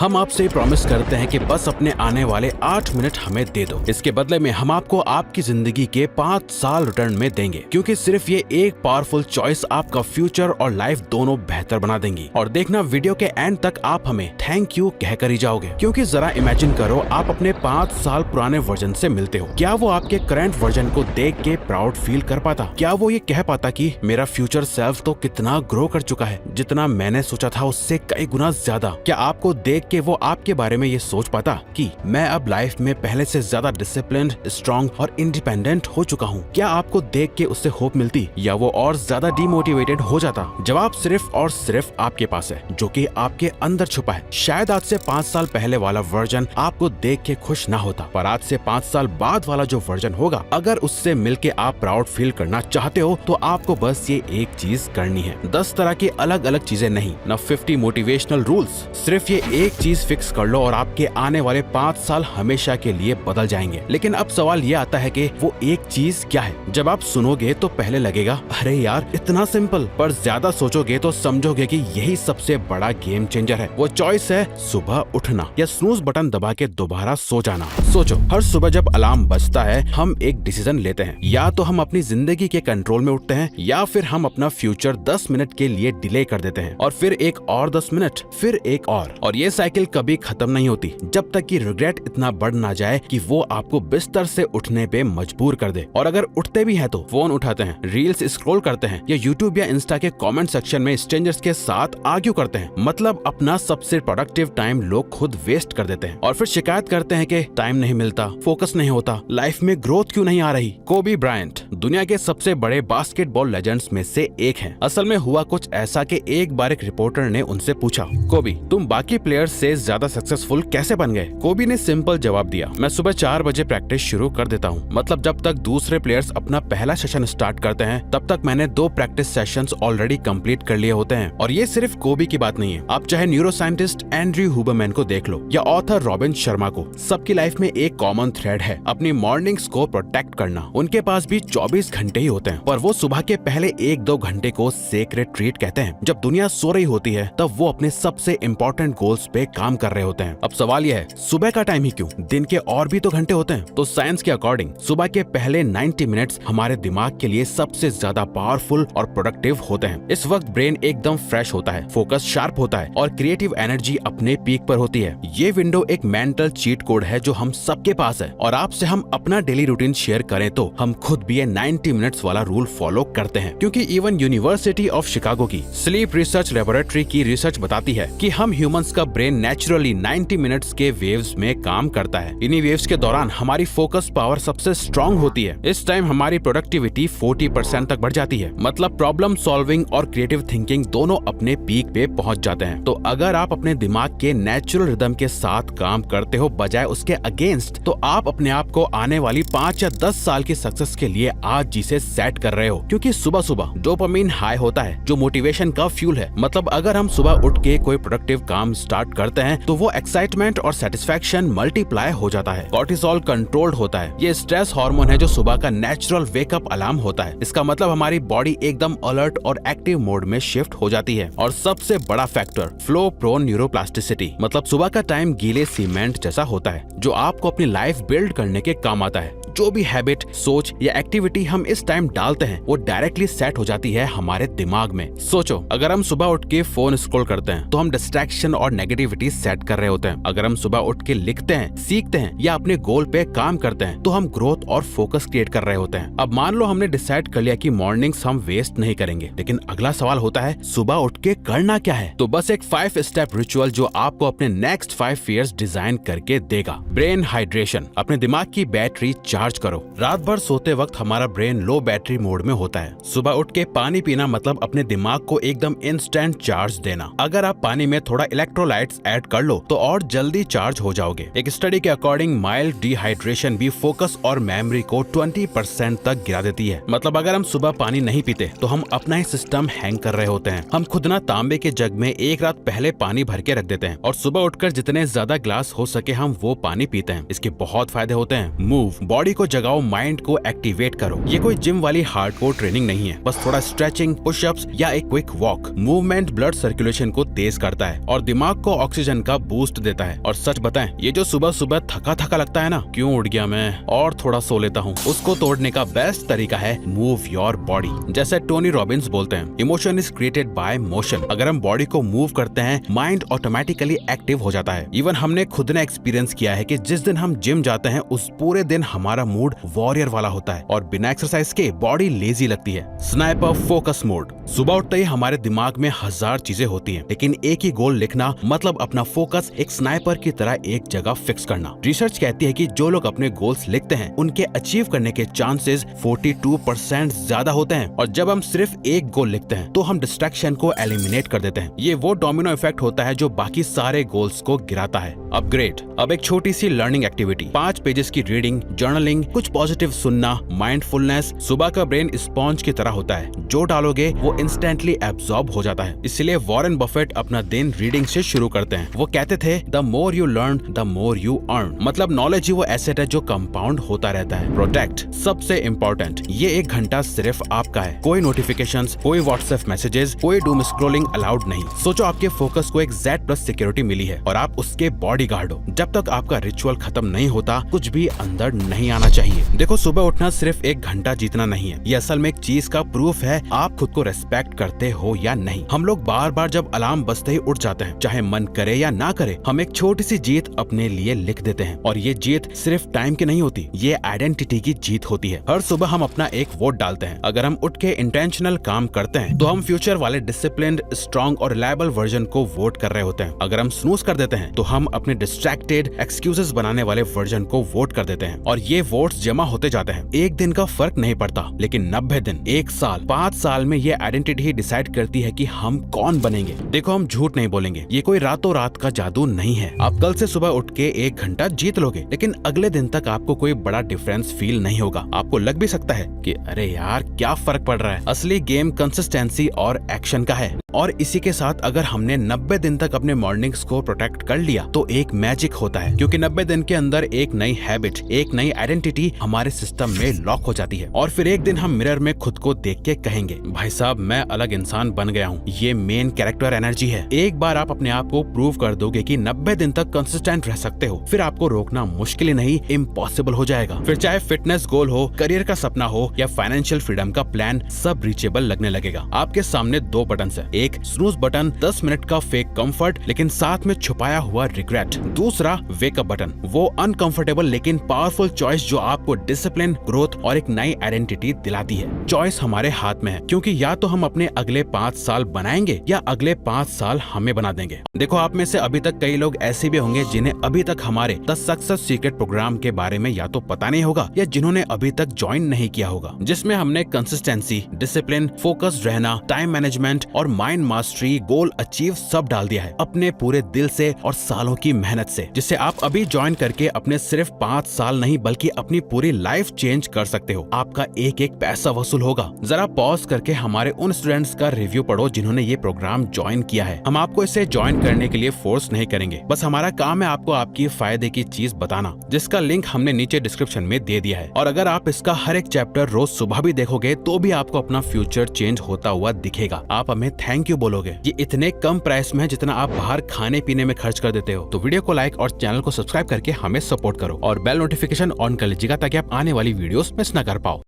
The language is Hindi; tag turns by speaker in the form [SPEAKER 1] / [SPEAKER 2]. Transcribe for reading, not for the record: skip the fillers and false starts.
[SPEAKER 1] हम आपसे प्रॉमिस करते हैं कि बस अपने आने वाले 8 मिनट हमें दे दो। इसके बदले में हम आपको आपकी जिंदगी के 5 साल रिटर्न में देंगे, क्योंकि सिर्फ ये एक पावरफुल चॉइस आपका फ्यूचर और लाइफ दोनों बेहतर बना देंगी। और देखना वीडियो के एंड तक आप हमें थैंक यू कहकर ही जाओगे, क्योंकि जरा इमेजिन करो आप अपने 5 साल पुराने वर्जन से मिलते हो। क्या वो आपके करंट वर्जन को देख के प्राउड फील कर पाता? क्या वो ये कह पाता कि मेरा फ्यूचर सेल्फ तो कितना ग्रो कर चुका है, जितना मैंने सोचा था उससे कई गुना ज्यादा? क्या आपको देख कि वो आपके बारे में ये सोच पाता कि मैं अब लाइफ में पहले से ज्यादा डिसिप्लिन्ड, स्ट्रॉन्ग और इंडिपेंडेंट हो चुका हूँ? क्या आपको देख के उससे होप मिलती, या वो और ज्यादा डिमोटिवेटेड हो जाता? जवाब सिर्फ और सिर्फ आपके पास है, जो कि आपके अंदर छुपा है। शायद आज से 5 साल पहले वाला वर्जन आपको देख के खुश ना होता, पर आज से 5 साल बाद वाला जो वर्जन होगा, अगर उससे मिलके आप प्राउड फील करना चाहते हो तो आपको बस ये एक चीज करनी है। 10 तरह की अलग अलग चीजें नहीं, न 50 मोटिवेशनल रूल्स, सिर्फ ये एक चीज फिक्स कर लो और आपके आने वाले 5 साल हमेशा के लिए बदल जाएंगे। लेकिन अब सवाल ये आता है कि वो एक चीज क्या है? जब आप सुनोगे तो पहले लगेगा अरे यार इतना सिंपल, पर ज्यादा सोचोगे तो समझोगे कि यही सबसे बड़ा गेम चेंजर है। वो चॉइस है सुबह उठना या स्नूज बटन दबा के दोबारा सो जाना। सोचो, हर सुबह जब अलार्म बजता है हम एक डिसीजन लेते हैं, या तो हम अपनी जिंदगी के कंट्रोल में उठते हैं, या फिर हम अपना फ्यूचर 10 मिनट के लिए डिले कर देते हैं, और फिर एक और 10 मिनट, फिर एक और ये साइकिल कभी खत्म नहीं होती, जब तक कि रिग्रेट इतना बढ़ ना जाए कि वो आपको बिस्तर से उठने पे मजबूर कर दे। और अगर उठते भी हैं तो फोन उठाते हैं, रील्स स्क्रॉल करते हैं, या यूट्यूब या इंस्टा के कमेंट सेक्शन में स्ट्रेंजर्स के साथ आर्ग्यू करते हैं। मतलब अपना सबसे प्रोडक्टिव टाइम लोग खुद वेस्ट कर देते हैं, और फिर शिकायत करते हैं कि टाइम नहीं मिलता, फोकस नहीं होता, लाइफ में ग्रोथ क्यों नहीं आ रही। कोबी ब्रायंट दुनिया के सबसे बड़े बास्केटबॉल लेजेंड्स में से एक हैं। असल में हुआ कुछ ऐसा कि एक बार एक रिपोर्टर ने उनसे पूछा, कोबी तुम बाकी प्लेयर्स से ज्यादा सक्सेसफुल कैसे बन गए? कोबी ने सिंपल जवाब दिया, मैं सुबह 4 बजे प्रैक्टिस शुरू कर देता हूँ। मतलब जब तक दूसरे प्लेयर्स अपना पहला सेशन स्टार्ट करते हैं तब तक मैंने 2 प्रैक्टिस सेशंस ऑलरेडी कंप्लीट कर लिए होते हैं। और ये सिर्फ कोबी की बात नहीं है, आप चाहे न्यूरो साइंटिस्ट एंड्रयू हुबरमैन को देख लो या ऑथर रॉबिन शर्मा को, सबकी लाइफ में एक कॉमन थ्रेड है, अपनी मॉर्निंग्स को प्रोटेक्ट करना। उनके पास भी 24 घंटे ही होते हैं, पर वो सुबह के पहले 1-2 घंटे को सेक्रेड ट्रीट कहते हैं। जब दुनिया सो रही होती है तब वो अपने सबसे इम्पोर्टेंट गोल्स पे काम कर रहे होते हैं। अब सवाल यह है, सुबह का टाइम ही क्यों? दिन के और भी तो घंटे होते हैं। तो साइंस के अकॉर्डिंग सुबह के पहले 90 मिनट्स हमारे दिमाग के लिए सबसे ज्यादा पावरफुल और प्रोडक्टिव होते हैं। इस वक्त ब्रेन एकदम फ्रेश होता है, फोकस शार्प होता है और क्रिएटिव एनर्जी अपने पीक पर होती है। ये विंडो एक मेंटल चीट कोड है जो हम सबके पास है, और आपसे हम अपना डेली रूटीन शेयर करें तो हम खुद भी ये 90 मिनट्स वाला रूल फॉलो करते हैं। क्योंकि इवन यूनिवर्सिटी ऑफ शिकागो की स्लीप रिसर्च लेबोरेटरी की रिसर्च बताती है कि हम ह्यूमंस का ब्रेन नेचुरली 90 मिनट्स के वेव्स में काम करता है। इन्हीं वेव्स के दौरान हमारी फोकस पावर सबसे स्ट्रॉन्ग होती है। इस टाइम हमारी प्रोडक्टिविटी 40% तक बढ़ जाती है। मतलब प्रॉब्लम सॉल्विंग और क्रिएटिव थिंकिंग दोनों अपने पीक पे पहुंच जाते हैं। तो अगर आप अपने दिमाग के नेचुरल रिदम के साथ काम करते हो बजाय उसके अगेंस्ट, तो आप अपने आप को आने वाली 5 या 10 साल की सक्सेस के लिए आज जिसे सेट कर रहे हो। क्योंकि सुबह सुबह डोपामिन हाई होता है जो मोटिवेशन का फ्यूल है। मतलब अगर हम सुबह उठ के कोई प्रोडक्टिव काम स्टार्ट करते हैं तो वो एक्साइटमेंट और सेटिस्फैक्शन मल्टीप्लाई हो जाता है। कॉर्टिसोल कंट्रोल्ड होता है, ये स्ट्रेस हार्मोन है जो सुबह का नेचुरल वेकअप अलार्म होता है। इसका मतलब हमारी बॉडी एकदम अलर्ट और एक्टिव मोड में शिफ्ट हो जाती है। और सबसे बड़ा फैक्टर फ्लो प्रोन न्यूरोप्लास्टिसिटी, मतलब सुबह का टाइम गीले सीमेंट जैसा होता है जो आपको अपनी लाइफ बिल्ड करने के काम आता है। जो भी हैबिट, सोच या एक्टिविटी हम इस टाइम डालते हैं वो डायरेक्टली सेट हो जाती है हमारे दिमाग में। सोचो, अगर हम सुबह उठ के फोन स्क्रॉल करते हैं तो हम डिस्ट्रैक्शन और नेगेटिविटी सेट कर रहे होते हैं। अगर हम सुबह उठ के लिखते हैं, सीखते हैं या अपने गोल पे काम करते हैं तो हम ग्रोथ और फोकस क्रिएट कर रहे होते हैं। अब मान लो हमने डिसाइड कर लिया कि मॉर्निंग्स हम वेस्ट नहीं करेंगे, लेकिन अगला सवाल होता है सुबह उठ के करना क्या है? तो बस एक 5 स्टेप रिचुअल जो आपको अपने नेक्स्ट 5 ईयर्स डिजाइन करके देगा। ब्रेन हाइड्रेशन, अपने दिमाग की बैटरी चार्ज करो। रात भर सोते वक्त हमारा ब्रेन लो बैटरी मोड में होता है। सुबह उठ के पानी पीना मतलब अपने दिमाग को एकदम इंस्टेंट चार्ज देना। अगर आप पानी में थोड़ा इलेक्ट्रोलाइट्स ऐड कर लो तो और जल्दी चार्ज हो जाओगे। एक स्टडी के अकॉर्डिंग माइल्ड डिहाइड्रेशन भी फोकस और मेमोरी को 20% तक गिरा देती है। मतलब अगर हम सुबह पानी नहीं पीते तो हम अपना ही सिस्टम हैंग कर रहे होते हैं। हम खुद ना तांबे के जग में एक रात पहले पानी भर के रख देते हैं और सुबह उठकर जितने ज्यादा ग्लास हो सके हम वो पानी पीते हैं। इसके बहुत फायदे होते हैं। मूव, बॉडी बॉडी को जगाओ, माइंड को एक्टिवेट करो। ये कोई जिम वाली हार्डकोर ट्रेनिंग नहीं है, बस थोड़ा स्ट्रेचिंग, पुशअप्स या एक quick walk. Movement blood circulation को तेज करता है और दिमाग को ऑक्सीजन का बूस्ट देता है। और सच बताएं, ये जो सुबह सुबह थका थका लगता है ना, क्यों उठ गया मैं और थोड़ा सो लेता हूँ, उसको तोड़ने का बेस्ट तरीका है मूव योर बॉडी। जैसे टोनी रॉबिन्स बोलते हैं, emotion is created by motion. अगर हम बॉडी को मूव करते हैं, माइंड ऑटोमेटिकली एक्टिव हो जाता है। इवन हमने खुद ने एक्सपीरियंस किया है कि जिस दिन हम जिम जाते हैं, उस पूरे दिन हमारा मूड वॉरियर वाला होता है और बिना एक्सरसाइज के बॉडी लेजी लगती है। Sniper focus mode. सुबह उठते ही हमारे दिमाग में हजार चीजें होती हैं, लेकिन एक ही गोल लिखना, मतलब अपना फोकस एक स्नाइपर की तरह एक जगह फिक्स करना। रिसर्च कहती है कि जो लोग अपने गोल्स लिखते हैं, उनके अचीव करने के चांसेस 42% ज्यादा होते हैं। और जब हम सिर्फ एक गोल लिखते हैं, तो हम डिस्ट्रैक्शन को एलिमिनेट कर देते हैं। ये वो डोमिनो इफेक्ट होता है जो बाकी सारे गोल्स को गिराता है। अपग्रेड। अब एक छोटी सी लर्निंग एक्टिविटी, 5 पेजेस की रीडिंग, जर्नलिंग, कुछ पॉजिटिव सुनना, माइंडफुलनेस। सुबह का ब्रेन स्पॉन्ज की तरह होता है, जो डालोगे वो इंस्टेंटली एब्जॉर्ब हो जाता है। इसलिए वॉरेन बफेट अपना दिन रीडिंग से शुरू करते हैं। वो कहते थे, the more you learn the more you earn. मतलब नॉलेज ही वो एसेट है जो कंपाउंड होता रहता है। प्रोटेक्ट। सबसे इम्पोर्टेंट, ये 1 घंटा सिर्फ आपका है। कोई नोटिफिकेशंस, कोई व्हाट्सएप मैसेजेस, कोई डूम स्क्रॉलिंग अलाउड नहीं। सोचो आपके फोकस को एक Z+ सिक्योरिटी मिली है और आप उसके बॉडीगार्ड हो। जब तक आपका रिचुअल खत्म नहीं होता, कुछ भी अंदर नहीं आना चाहिए। देखो, सुबह उठना सिर्फ 1 घंटा जीतना नहीं है, ये असल में एक चीज का प्रूफ है आप खुद को रेस्पेक्ट करते हो या नहीं। हम लोग बार बार जब अलार्म बजते ही उठ जाते हैं, चाहे मन करे या ना करे, हम एक छोटी सी जीत अपने लिए लिख देते हैं। और ये जीत सिर्फ टाइम की नहीं होती, ये आइडेंटिटी की जीत होती है। हर सुबह हम अपना एक वोट डालते हैं। अगर हम उठ के इंटेंशनल काम करते हैं, तो हम फ्यूचर वाले डिसिप्लिन्ड, स्ट्रॉन्ग और रिलायबल वर्जन को वोट कर रहे होते हैं। अगर हम स्नूज कर देते हैं, तो हम अपने डिस्ट्रैक्टेड, एक्सक्यूजेस बनाने वाले वर्जन को वोट कर देते हैं। और ये वोट्स जमा होते जाते हैं। एक दिन का फर्क नहीं पड़ता, लेकिन 90 दिन, 1 साल, 5 साल में ये आइडेंटिटी ही डिसाइड करती है कि हम कौन बनेंगे। देखो, हम झूठ नहीं बोलेंगे, ये कोई रातों रात का जादू नहीं है। आप कल से सुबह उठ के 1 घंटा जीत लोगे, लेकिन अगले दिन तक आपको कोई बड़ा डिफरेंस फील नहीं होगा। आपको लग भी सकता है कि अरे यार, क्या फर्क पड़ रहा है। असली गेम कंसिस्टेंसी और एक्शन का है। और इसी के साथ अगर हमने 90 दिन तक अपने मॉर्निंग्स को प्रोटेक्ट कर लिया, तो एक मैजिक होता है, क्योंकि 90 दिन के अंदर एक नई हैबिट, एक नई आइडेंटिटी हमारे सिस्टम में लॉक हो जाती है। और फिर एक दिन हम मिरर में खुद को देख के कहेंगे, भाई साहब, मैं अलग इंसान बन गया हूँ। ये मेन कैरेक्टर एनर्जी है। एक बार आप अपने आप को प्रूव कर दोगे कि 90 दिन तक कंसिस्टेंट रह सकते हो, फिर आपको रोकना मुश्किल ही नहीं, इम्पॉसिबल हो जाएगा। फिर चाहे फिटनेस गोल हो, करियर का सपना हो या फाइनेंशियल फ्रीडम का प्लान, सब रीचेबल लगने लगेगा। आपके सामने 2 बटन है, एक स्नूज बटन, 10 मिनट का फेक कंफर्ट लेकिन साथ में छुपाया हुआ रिग्रेट। दूसरा वेकअप बटन, वो अनकंफर्टेबल लेकिन पावरफुल चॉइस जो आपको डिसिप्लिन, ग्रोथ और एक नई आइडेंटिटी दिलाती है। चॉइस हमारे हाथ में है, क्योंकि या तो हम अपने अगले 5 साल बनाएंगे या अगले 5 साल हमें बना देंगे। देखो, आप में से अभी तक कई लोग ऐसे भी होंगे जिन्हें अभी तक हमारे द सक्सेस सीक्रेट प्रोग्राम के बारे में या तो पता नहीं होगा या जिन्होंने अभी तक ज्वाइन नहीं किया होगा, जिसमें हमने कंसिस्टेंसी, डिसिप्लिन, फोकस्ड रहना, टाइम मैनेजमेंट और माइंड मास्टरी, गोल अचीव सब डाल दिया है अपने पूरे दिल से और सालों की मेहनत से, जिससे आप अभी ज्वाइन करके अपने सिर्फ 5 साल नहीं बल्कि अपनी पूरी लाइफ चेंज कर सकते हो। आपका एक एक पैसा वसूल होगा। जरा पॉज करके हमारे उन स्टूडेंट्स का रिव्यू पढ़ो जिन्होंने ये प्रोग्राम ज्वाइन किया है। हम आपको इसे ज्वाइन करने के लिए फोर्स नहीं करेंगे, बस हमारा काम है आपको आपकी फायदे की चीज बताना, जिसका लिंक हमने नीचे डिस्क्रिप्शन में दे दिया है। और अगर आप इसका हर एक चैप्टर रोज सुबह भी देखोगे, तो भी आपको अपना फ्यूचर चेंज होता हुआ दिखेगा। आप हमें थैंक यू बोलोगे। ये इतने कम प्राइस में है जितना आप बाहर खाने पीने में खर्च कर देते हो। तो वीडियो को लाइक और चैनल को सब्सक्राइब करके हमें सपोर्ट करो और बेल नोटिफिकेशन ऑन कर लीजिएगा, ताकि आप आने वाली वीडियोस मिस न कर पाओ।